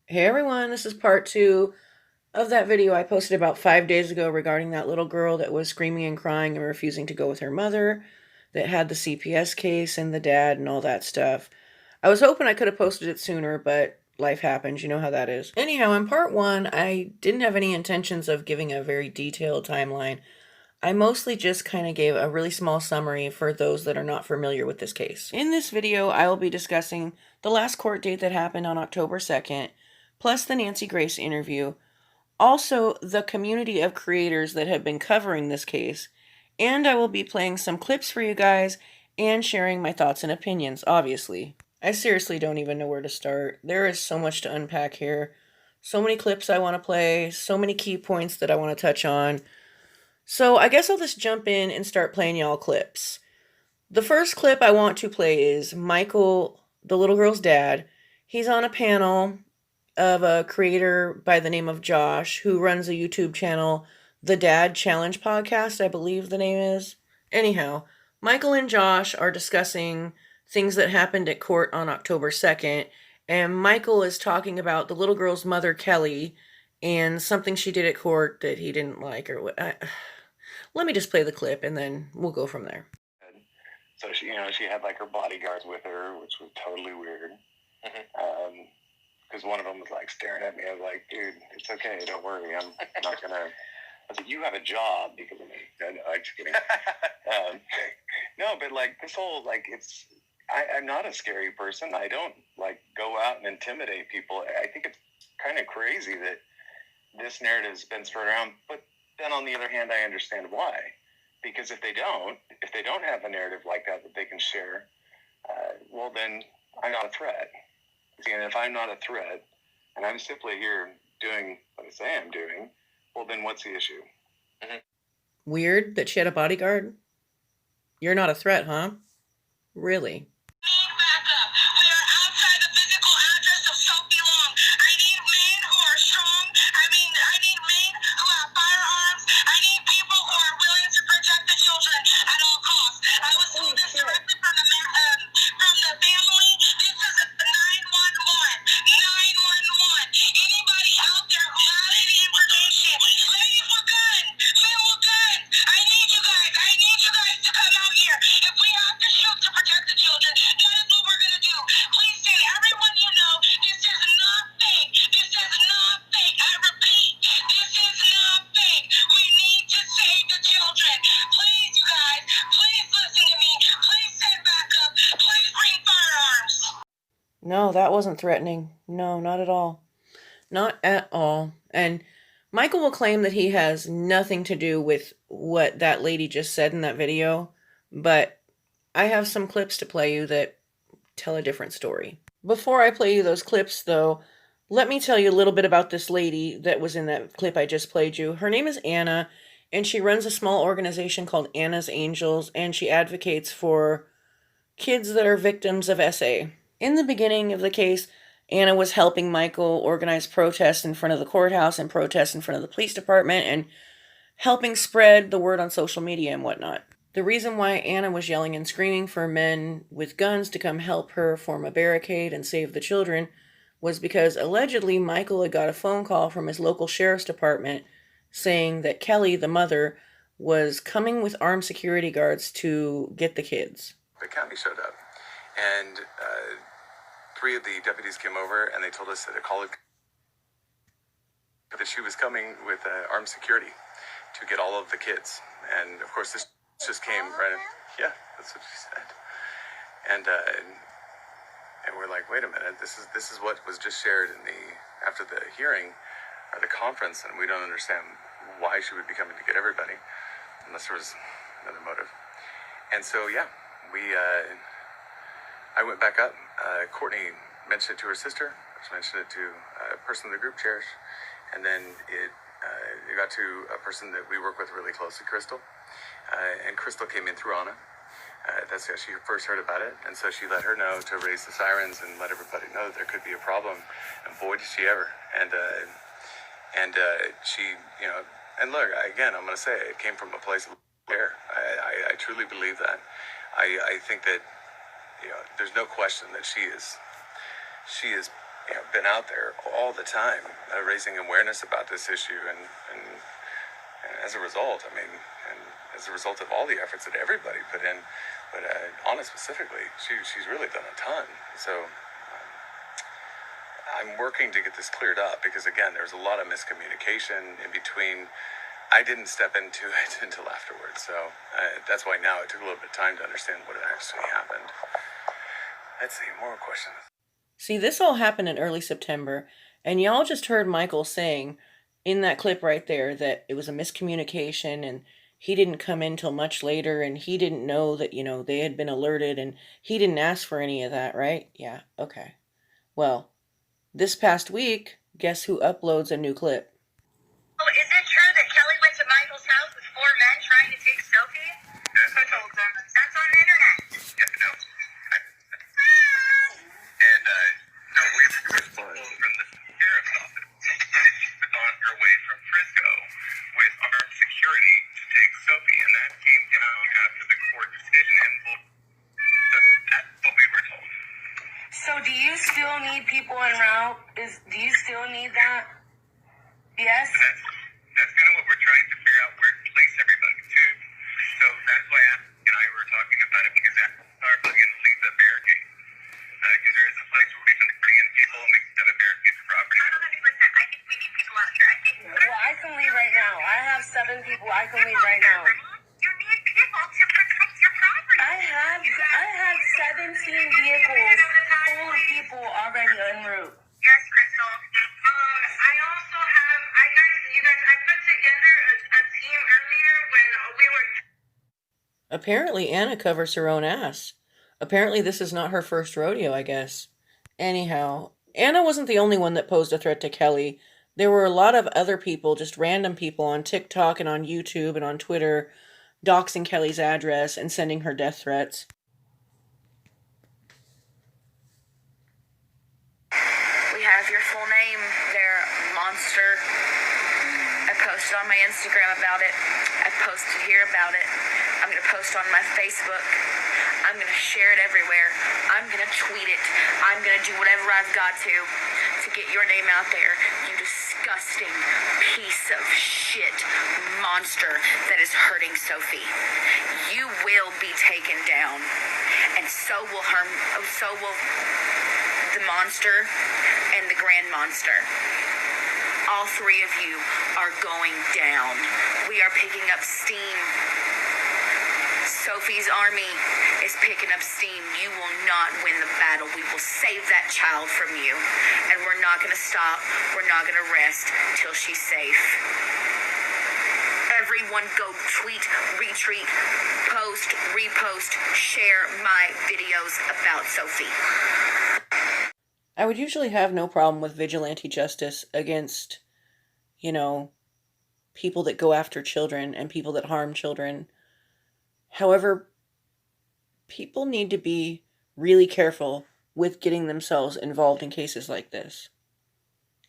Hey everyone, this is part two of that video I posted about 5 days ago regarding that little girl that was screaming and crying and refusing to go with her mother, that had the CPS case and the dad and all that stuff. I was hoping I could have posted it sooner, but life happens, you know how that is. Anyhow, in part one, I didn't have any intentions of giving a very detailed timeline. I mostly just kind of gave a really small summary for those that are not familiar with this case. In this video, I will be discussing the last court date that happened on October 2nd, plus the Nancy Grace interview, also the community of creators that have been covering this case, and I will be playing some clips for you guys and sharing my thoughts and opinions, obviously. I seriously don't even know where to start. There is so much to unpack here. So many clips I want to play, so many key points that I want to touch on. So I guess I'll just jump in and start playing y'all clips. The first clip I want to play is Michael, the little girl's dad. He's on a panel of a creator by the name of Josh who runs a YouTube channel, the Dad Challenge Podcast, I believe the name is. Anyhow, Michael and Josh are discussing things that happened at court on October 2nd, and Michael is talking about the little girl's mother, Kelly, and something she did at court that he didn't like or what. Let me just play the clip and then we'll go from there. So she had like her bodyguards with her, which was totally weird. Because one of them was like staring at me. I was like, dude, it's okay, don't worry, I'm not gonna. I was like, you have a job because of me. I'm just kidding. No, but like this whole like I'm not a scary person. I don't like go out and intimidate people. I think it's kind of crazy that this narrative's been spread around. But then on the other hand, I understand why. Because if they don't have a narrative like that they can share, well then I'm not a threat. And if I'm not a threat, and I'm simply here doing what I say I'm doing, well then what's the issue? Weird that she had a bodyguard? You're not a threat, huh? Really? No, that wasn't threatening. No, not at all. Not at all. And Michael will claim that he has nothing to do with what that lady just said in that video, but I have some clips to play you that tell a different story. Before I play you those clips, though, let me tell you a little bit about this lady that was in that clip I just played you. Her name is Anna, and she runs a small organization called Anna's Angels, and she advocates for kids that are victims of SA. In the beginning of the case, Anna was helping Michael organize protests in front of the courthouse and protests in front of the police department and helping spread the word on social media and whatnot. The reason why Anna was yelling and screaming for men with guns to come help her form a barricade and save the children was because allegedly Michael had got a phone call from his local sheriff's department saying that Kelly, the mother, was coming with armed security guards to get the kids. The county showed up, and 3 of the deputies came over, and they told us that that she was coming with armed security to get all of the kids. And of course, this just came right. Yeah, that's what she said. And we're like, wait a minute, this is what was just shared after the hearing or the conference, and we don't understand why she would be coming to get everybody unless there was another motive. And so yeah, I went back up. Courtney mentioned it to her sister. She mentioned it to a person in the group chairs, and then it got to a person that we work with really closely, Crystal. And Crystal came in through Anna. That's how she first heard about it, and so she let her know to raise the sirens and let everybody know that there could be a problem. And boy, did she ever! And she, and look, again, I'm going to say it came from a place of care. I truly believe that. I think that there's no question that she is been out there all the time, raising awareness about this issue, and as a result, and as a result of all the efforts that everybody put in, but Anna specifically, she's really done a ton. So I'm working to get this cleared up, because again, there's a lot of miscommunication in between. I didn't step into it until afterwards, so that's why now it took a little bit of time to understand what actually happened. Let's see, more questions. See, this all happened in early September, and y'all just heard Michael saying in that clip right there that it was a miscommunication, and he didn't come in till much later, and he didn't know that, they had been alerted, and he didn't ask for any of that, right? Yeah, okay. Well, this past week, guess who uploads a new clip? Oh, is it true that Kelly went to Michael's house with 4 men trying to take Sophie? Yes. Who told them? That's on the internet. Yeah, no. And, no, we were told from the sheriff's office that she was on her way from Frisco with armed security to take Sophie, and that came down after the court decision, and so that's what we were told. So do you still need people en route? Do you still need that? Yes? That's kind of what we're trying to figure out, where to place everybody too. So that's why Ashley and I were talking about it, because that's our going to leave the barricade. Because there is a place where we can bring in people and we can have a barricade for property. 100%. I think we need people out here. Well, I can leave right now. I have 7 people. I can leave right now. You need people to protect your property. I have 17 vehicles full of people already en route. Yes, Crystal. I put together a team earlier when we were... Apparently, Anna covers her own ass. Apparently, this is not her first rodeo, I guess. Anyhow, Anna wasn't the only one that posed a threat to Kelly. There were a lot of other people, just random people on TikTok and on YouTube and on Twitter, doxing Kelly's address and sending her death threats. We have your full name there, monster. I posted on my Instagram about it. I posted here about it. I'm going to post on my Facebook. I'm going to share it everywhere. I'm going to tweet it. I'm going to do whatever I've got to get your name out there. You disgusting piece of shit monster that is hurting Sophie. You will be taken down. And so will the monster and the grand monster. All 3 of you are going down. We are picking up steam. Sophie's army is picking up steam. You will not win the battle. We will save that child from you. And we're not going to stop. We're not going to rest till she's safe. Everyone go tweet, retweet, post, repost, share my videos about Sophie. I would usually have no problem with vigilante justice against, people that go after children and people that harm children. However, people need to be really careful with getting themselves involved in cases like this.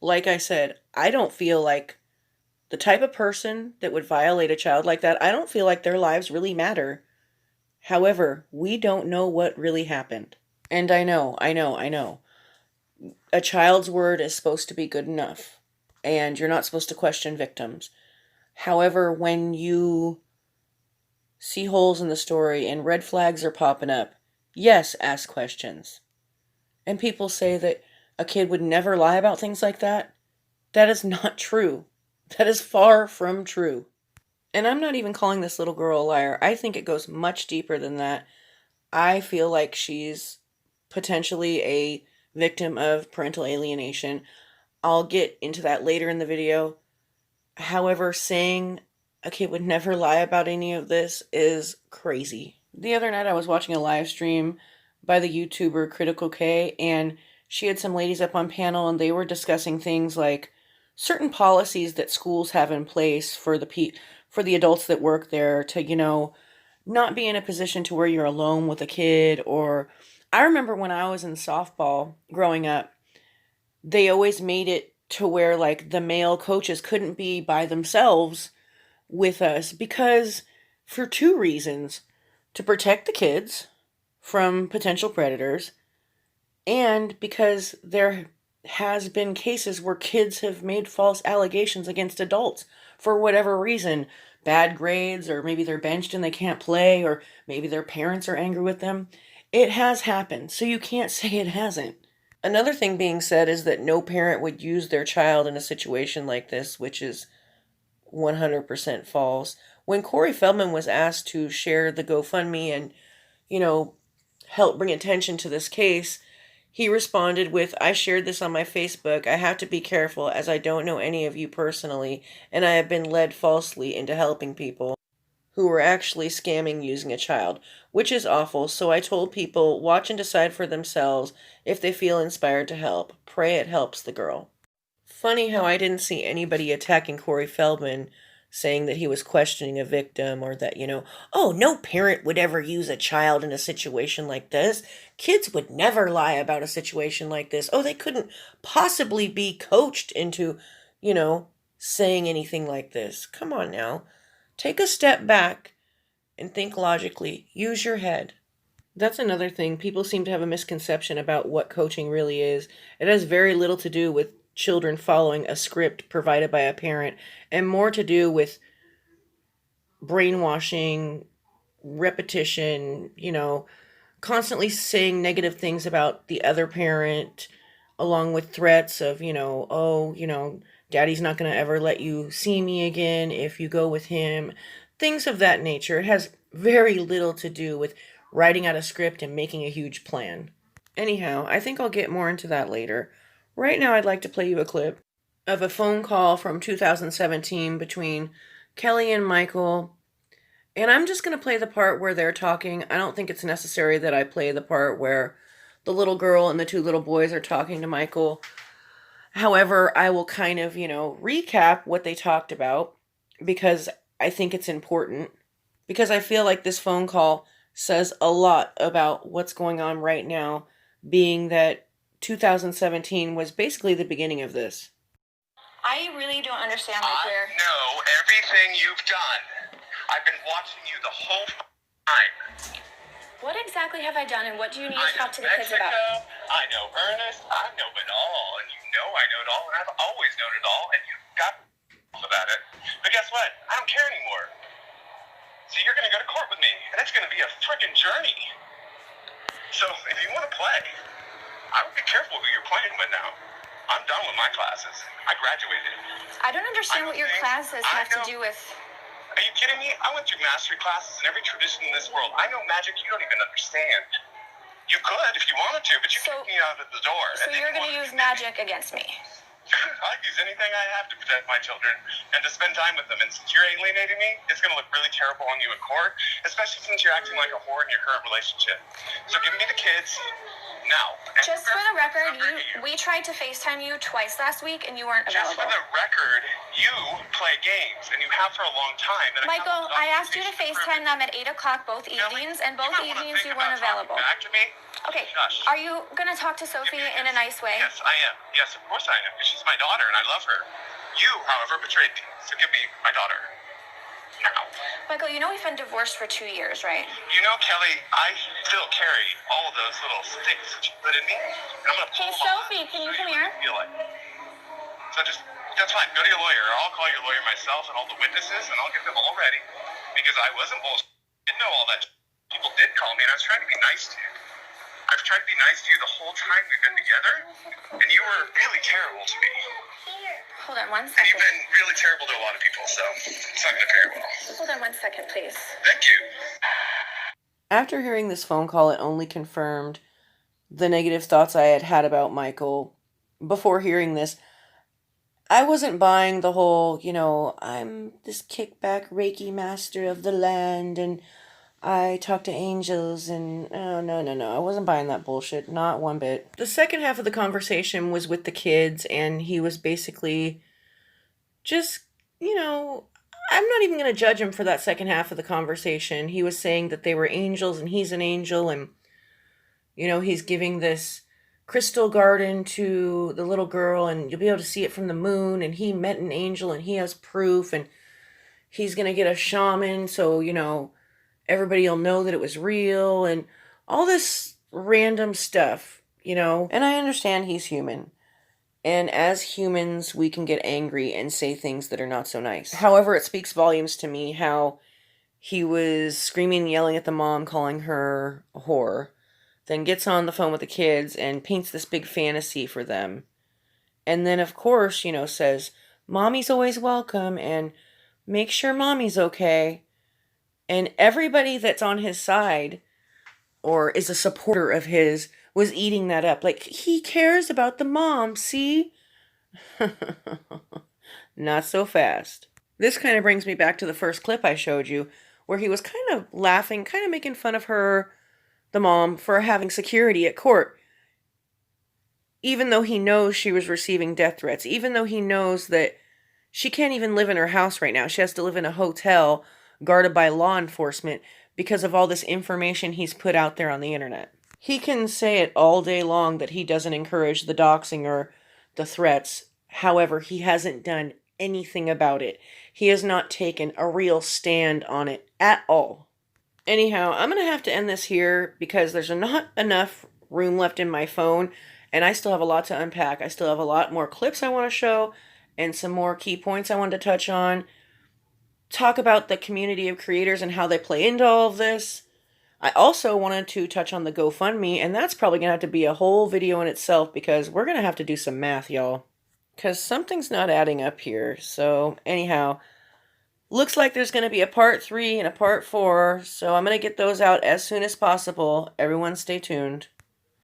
Like I said, I don't feel like the type of person that would violate a child like that, I don't feel like their lives really matter. However, we don't know what really happened. And I know. A child's word is supposed to be good enough, and you're not supposed to question victims. However, when you see holes in the story and red flags are popping up, yes, ask questions. And people say that a kid would never lie about things like that. That is not true. That is far from true. And I'm not even calling this little girl a liar. I think it goes much deeper than that. I feel like she's potentially a victim of parental alienation. I'll get into that later in the video. However, saying a kid would never lie about any of this is crazy. The other night I was watching a live stream by the YouTuber Critical K, and she had some ladies up on panel, and they were discussing things like certain policies that schools have in place for the adults that work there to, not be in a position to where you're alone with a kid. Or I remember when I was in softball growing up, they always made it to where the male coaches couldn't be by themselves with us, because for 2 reasons: to protect the kids from potential predators, and because there has been cases where kids have made false allegations against adults for whatever reason. Bad grades, or maybe they're benched and they can't play, or maybe their parents are angry with them. It has happened, so you can't say it hasn't. Another thing being said is that no parent would use their child in a situation like this, which is 100% false. When Corey Feldman was asked to share the GoFundMe and, you know, help bring attention to this case, he responded with, "I shared this on my Facebook. I have to be careful as I don't know any of you personally, and I have been led falsely into helping people who were actually scamming using a child, which is awful. So I told people, watch and decide for themselves if they feel inspired to help. Pray it helps the girl." Funny how I didn't see anybody attacking Corey Feldman, saying that he was questioning a victim, or that, oh, no parent would ever use a child in a situation like this. Kids would never lie about a situation like this. Oh, they couldn't possibly be coached into, saying anything like this. Come on now. Take a step back and think logically. Use your head. That's another thing. People seem to have a misconception about what coaching really is. It has very little to do with children following a script provided by a parent, and more to do with brainwashing, repetition, constantly saying negative things about the other parent, along with threats of, oh, daddy's not going to ever let you see me again if you go with him. Things of that nature. It has very little to do with writing out a script and making a huge plan. Anyhow, I think I'll get more into that later. Right now, I'd like to play you a clip of a phone call from 2017 between Kelly and Michael. And I'm just going to play the part where they're talking. I don't think it's necessary that I play the part where the little girl and the two little boys are talking to Michael. However, I will kind of, recap what they talked about, because I think it's important. Because I feel like this phone call says a lot about what's going on right now, being that 2017 was basically the beginning of this. I really don't understand I know everything you've done. I've been watching you the whole time. What exactly have I done, and what do you need I to know talk to the kids about? Mexico, I know Ernest, I know it all, and you know I know it all, and I've always known it all, and you've got about it. But guess what? I don't care anymore. So you're going to go to court with me, and it's going to be a freaking journey. So if you want to play, I would be careful who you're playing with now. I'm done with my classes. I graduated. I don't understand what your classes have to do with... Are you kidding me? I went through mastery classes in every tradition in this world. I know magic you don't even understand. You could if you wanted to, but you kicked me out of the door. So you're going to use magic against me? I'd use anything I have to protect my children and to spend time with them. And since you're alienating me, it's going to look really terrible on you in court, especially since you're acting like a whore in your current relationship. So give me the kids now. Just for the record, we tried to FaceTime you twice last week, and you weren't available. Just for the record, you play games, and you have for a long time. And Michael, I asked you to FaceTime them at 8 o'clock both evenings, and both evenings you weren't available. Back to me? Okay, are you going to talk to Sophie in a nice way? Yes, I am. Yes, of course I am, because she's my daughter, and I love her. You, however, betrayed me, so give me my daughter. Now. Michael, you know we've been divorced for 2 years, right? You know, Kelly, I still carry all of those little sticks that you put in me, and I'm going to pull them off. Sophie, can you come here? So that's fine. Go to your lawyer, or I'll call your lawyer myself and all the witnesses, and I'll get them all ready, because I wasn't bullshit. I didn't know all that. People did call me, and I was trying to be nice to you. I've tried to be nice to you the whole time we've been together, and you were really terrible to me. Hold on 1 And second. you've been really terrible to a lot of people, so it's not going to fare well. Hold on 1 second, please. Thank you. After hearing this phone call, it only confirmed the negative thoughts I had had about Michael. Before hearing this, I wasn't buying the whole, I'm this kickback Reiki master of the land, and I talk to angels, and no. I wasn't buying that bullshit, not one bit. The second half of the conversation was with the kids, and he was basically just, I'm not even going to judge him for that second half of the conversation. He was saying that they were angels, and he's an angel, and, he's giving this crystal garden to the little girl, and you'll be able to see it from the moon, and he met an angel, and he has proof, and he's going to get a shaman, so, everybody will know that it was real, and all this random stuff, and I understand he's human. And as humans, we can get angry and say things that are not so nice. However, it speaks volumes to me how he was screaming and yelling at the mom, calling her a whore, then gets on the phone with the kids and paints this big fantasy for them. And then, of course, says, Mommy's always welcome, and make sure Mommy's okay. And everybody that's on his side or is a supporter of his was eating that up. Like, he cares about the mom, see? Not so fast. This kind of brings me back to the first clip I showed you, where he was kind of laughing, kind of making fun of her, the mom, for having security at court. Even though he knows she was receiving death threats, even though he knows that she can't even live in her house right now. She has to live in a hotel guarded by law enforcement because of all this information he's put out there on the internet. He can say it all day long that he doesn't encourage the doxing or the threats. However, he hasn't done anything about it. He has not taken a real stand on it at all. Anyhow, I'm going to have to end this here because there's not enough room left in my phone, and I still have a lot to unpack. I still have a lot more clips I want to show and some more key points I wanted to touch on. Talk about the community of creators and how they play into all of this. I also wanted to touch on the GoFundMe, and that's probably going to have to be a whole video in itself because we're going to have to do some math, y'all. Because something's not adding up here. So, anyhow, looks like there's going to be a part 3 and a part 4, so I'm going to get those out as soon as possible. Everyone stay tuned.